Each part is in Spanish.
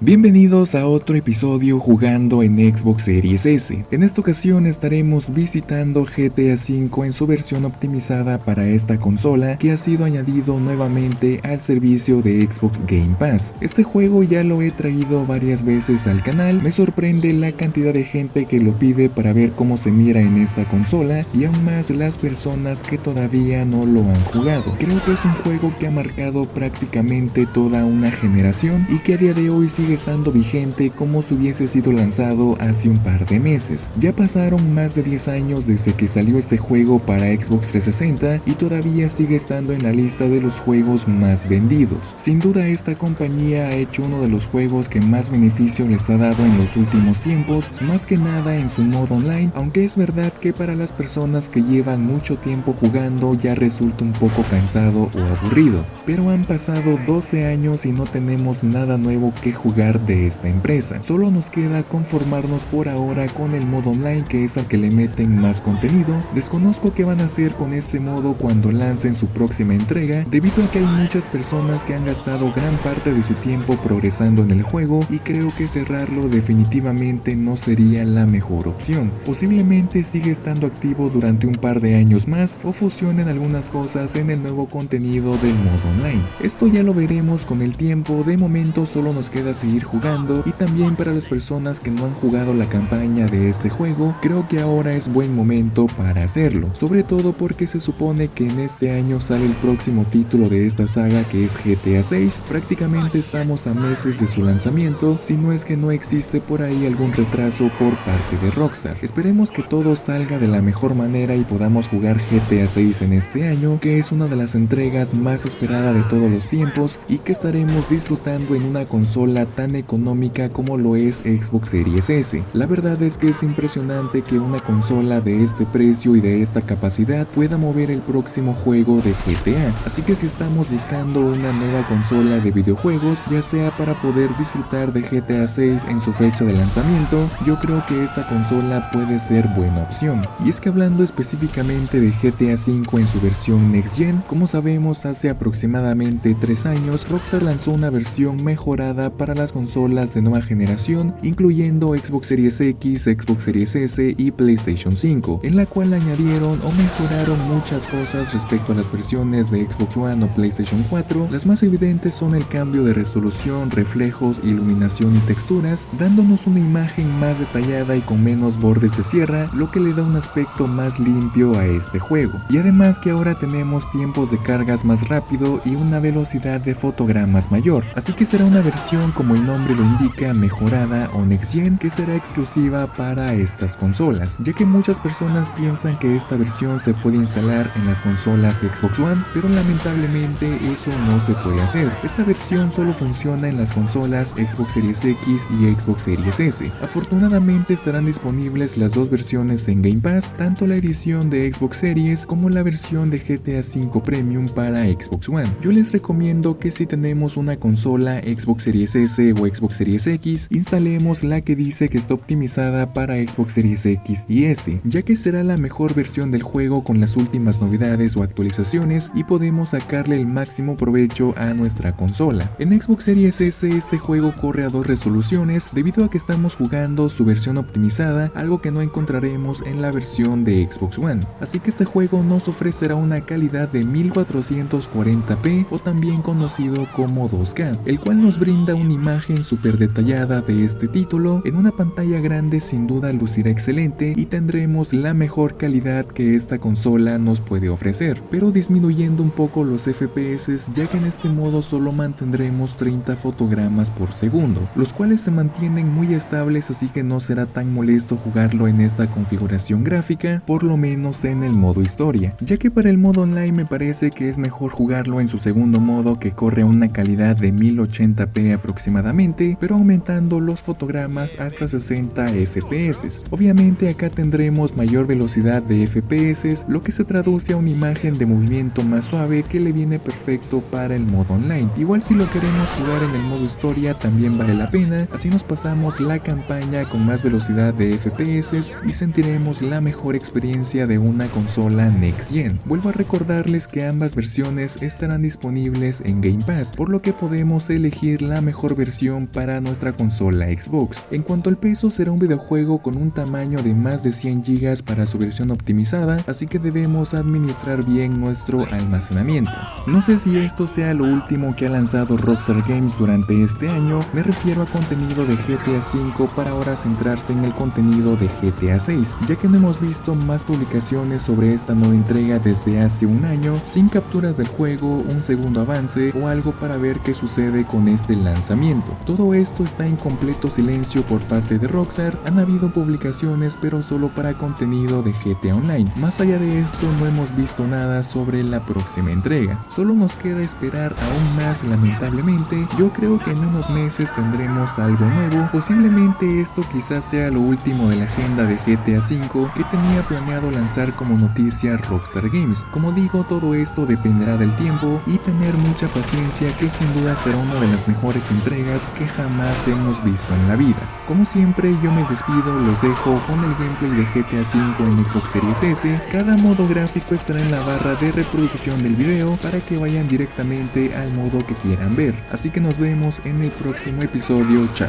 Bienvenidos a otro episodio jugando en Xbox Series S. En esta ocasión estaremos visitando GTA V en su versión optimizada para esta consola que ha sido añadido nuevamente al servicio de Xbox Game Pass. Este juego ya lo he traído varias veces al canal, me sorprende la cantidad de gente que lo pide para ver cómo se mira en esta consola y aún más las personas que todavía no lo han jugado. Creo que es un juego que ha marcado prácticamente toda una generación y que a día de hoy sigue estando vigente como si hubiese sido lanzado hace un par de meses. Ya pasaron más de 10 años desde que salió este juego para Xbox 360 y todavía sigue estando en la lista de los juegos más vendidos. Sin duda esta compañía ha hecho uno de los juegos que más beneficio les ha dado en los últimos tiempos, más que nada en su modo online, aunque es verdad que para las personas que llevan mucho tiempo jugando ya resulta un poco cansado o aburrido, pero han pasado 12 años y no tenemos nada nuevo que jugar de esta empresa. Solo nos queda conformarnos por ahora con el modo online, que es al que le meten más contenido. Desconozco qué van a hacer con este modo cuando lancen su próxima entrega, debido a que hay muchas personas que han gastado gran parte de su tiempo progresando en el juego y creo que cerrarlo definitivamente no sería la mejor opción. Posiblemente siga estando activo durante un par de años más o fusionen algunas cosas en el nuevo contenido del modo online. Esto ya lo veremos con el tiempo. De momento solo nos queda seguir jugando, y también para las personas que no han jugado la campaña de este juego, creo que ahora es buen momento para hacerlo, sobre todo porque se supone que en este año sale el próximo título de esta saga, que es GTA 6. Prácticamente estamos a meses de su lanzamiento, si no es que no existe por ahí algún retraso por parte de Rockstar. Esperemos que todo salga de la mejor manera y podamos jugar GTA 6 en este año, que es una de las entregas más esperadas de todos los tiempos y que estaremos disfrutando en una consola tan económica como lo es Xbox Series S. La verdad es que es impresionante que una consola de este precio y de esta capacidad pueda mover el próximo juego de GTA, así que si estamos buscando una nueva consola de videojuegos, ya sea para poder disfrutar de GTA 6 en su fecha de lanzamiento, yo creo que esta consola puede ser buena opción. Y es que hablando específicamente de GTA 5 en su versión Next Gen, como sabemos hace aproximadamente 3 años Rockstar lanzó una versión mejorada para las consolas de nueva generación, incluyendo Xbox Series X, Xbox Series S y PlayStation 5, en la cual añadieron o mejoraron muchas cosas respecto a las versiones de Xbox One o PlayStation 4. Las más evidentes son el cambio de resolución, reflejos, iluminación y texturas, dándonos una imagen más detallada y con menos bordes de sierra, lo que le da un aspecto más limpio a este juego. Y además que ahora tenemos tiempos de cargas más rápido y una velocidad de fotogramas mayor, así que será una versión, como el nombre lo indica, mejorada o Next Gen, que será exclusiva para estas consolas, ya que muchas personas piensan que esta versión se puede instalar en las consolas Xbox One, pero lamentablemente eso no se puede hacer. Esta versión solo funciona en las consolas Xbox Series X y Xbox Series S. Afortunadamente estarán disponibles las dos versiones en Game Pass, tanto la edición de Xbox Series como la versión de GTA V Premium para Xbox One. Yo les recomiendo que si tenemos una consola Xbox Series S o Xbox Series X, instalemos la que dice que está optimizada para Xbox Series X y S, ya que será la mejor versión del juego con las últimas novedades o actualizaciones y podemos sacarle el máximo provecho a nuestra consola. En Xbox Series S este juego corre a 2 resoluciones debido a que estamos jugando su versión optimizada, algo que no encontraremos en la versión de Xbox One, así que este juego nos ofrecerá una calidad de 1440p o también conocido como 2K, el cual nos brinda una imagen súper detallada de este título. En una pantalla grande sin duda lucirá excelente y tendremos la mejor calidad que esta consola nos puede ofrecer, pero disminuyendo un poco los FPS, ya que en este modo solo mantendremos 30 fotogramas por segundo, los cuales se mantienen muy estables, así que no será tan molesto jugarlo en esta configuración gráfica, por lo menos en el modo historia, ya que para el modo online me parece que es mejor jugarlo en su segundo modo, que corre a una calidad de 1080p aproximadamente, pero aumentando los fotogramas hasta 60 FPS. Obviamente acá tendremos mayor velocidad de FPS, lo que se traduce a una imagen de movimiento más suave que le viene perfecto para el modo online. Igual si lo queremos jugar en el modo historia también vale la pena, así nos pasamos la campaña con más velocidad de FPS y sentiremos la mejor experiencia de una consola Next Gen. Vuelvo a recordarles que ambas versiones estarán disponibles en Game Pass, por lo que podemos elegir la mejor versión versión para nuestra consola Xbox. En cuanto al peso, será un videojuego con un tamaño de más de 100 GB para su versión optimizada, así que debemos administrar bien nuestro almacenamiento. No sé si esto sea lo último que ha lanzado Rockstar Games durante este año, me refiero a contenido de GTA V para ahora centrarse en el contenido de GTA VI, ya que no hemos visto más publicaciones sobre esta nueva entrega desde hace un año, sin capturas del juego, un segundo avance o algo para ver qué sucede con este lanzamiento. Todo esto está en completo silencio por parte de Rockstar. Han habido publicaciones pero solo para contenido de GTA Online. Más allá de esto no hemos visto nada sobre la próxima entrega. Solo nos queda esperar aún más, lamentablemente. Yo creo que en unos meses tendremos algo nuevo. Posiblemente esto quizás sea lo último de la agenda de GTA V que tenía planeado lanzar como noticia Rockstar Games. Como digo, todo esto dependerá del tiempo y tener mucha paciencia, que sin duda será una de las mejores entregas que jamás hemos visto en la vida. Como siempre, yo me despido, los dejo con el gameplay de GTA V en Xbox Series S. Cada modo gráfico estará en la barra de reproducción del video para que vayan directamente al modo que quieran ver. Así que nos vemos en el próximo episodio. Chao.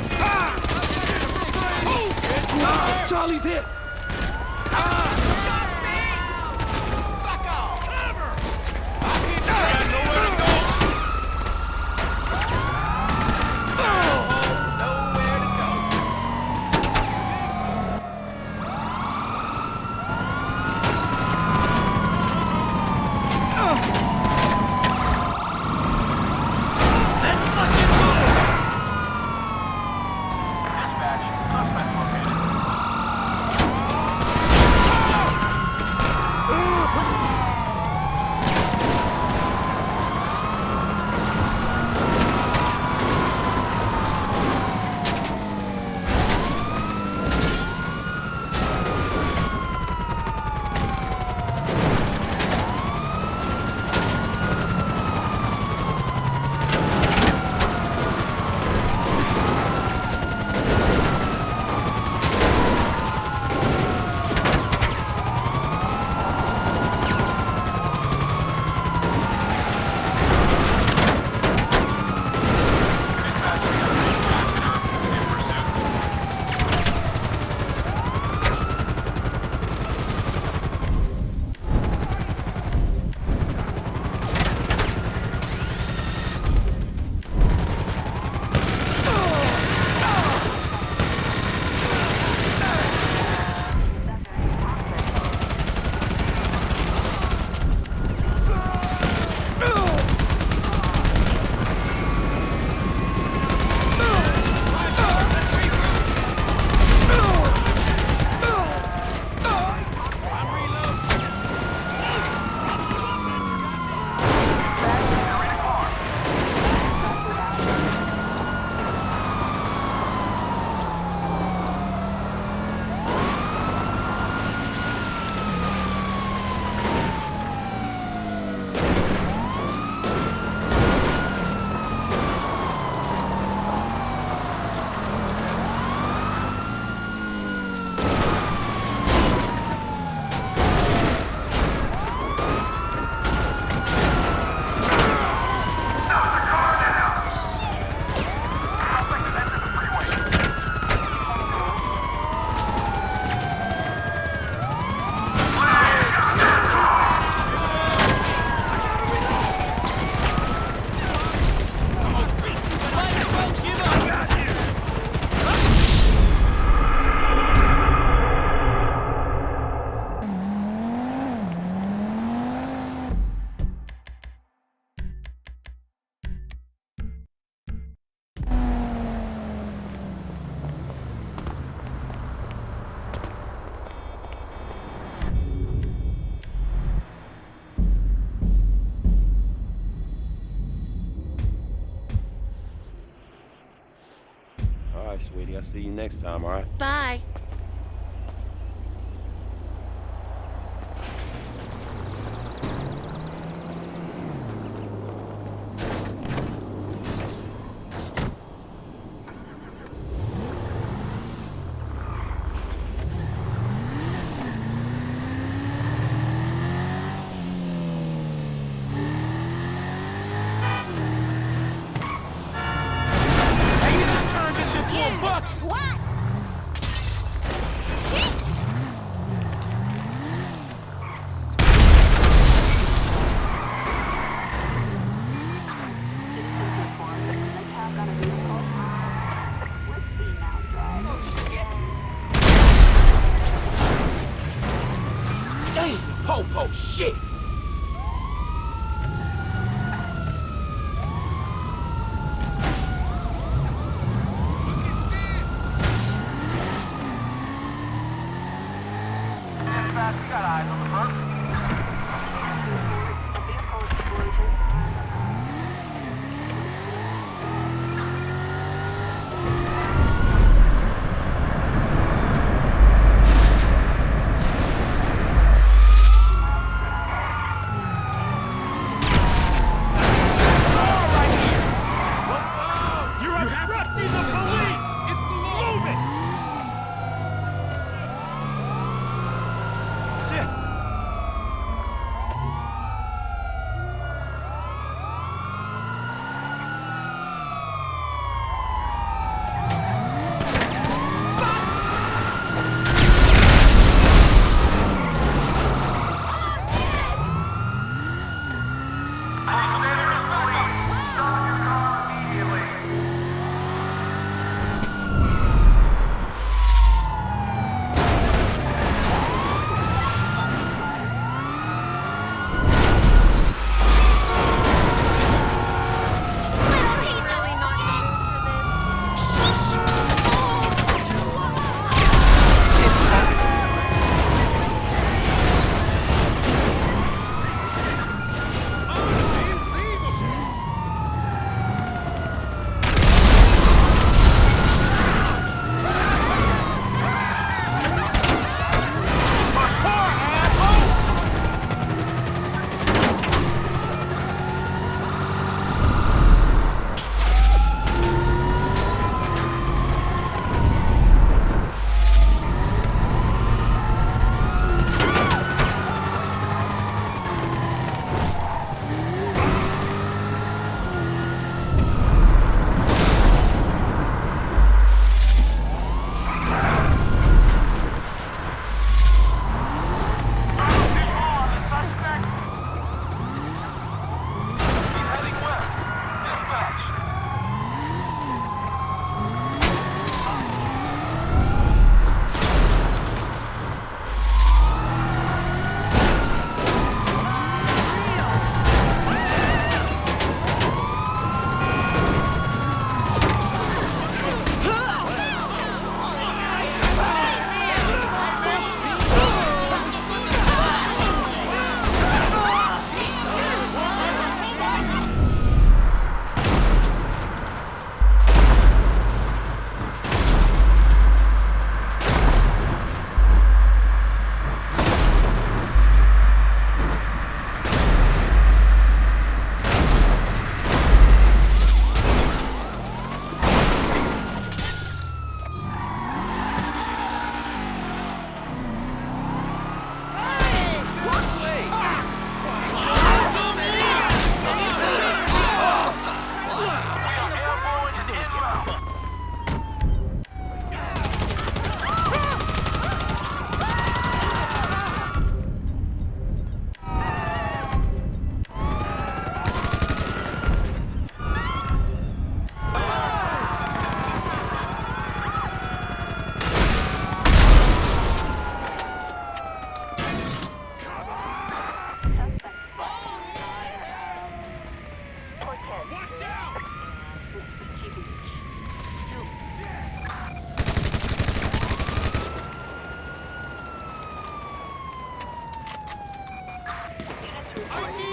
right, sweetie. I'll see you next time, all right? Bye. Hey, you What? Dang, po-po, shit! I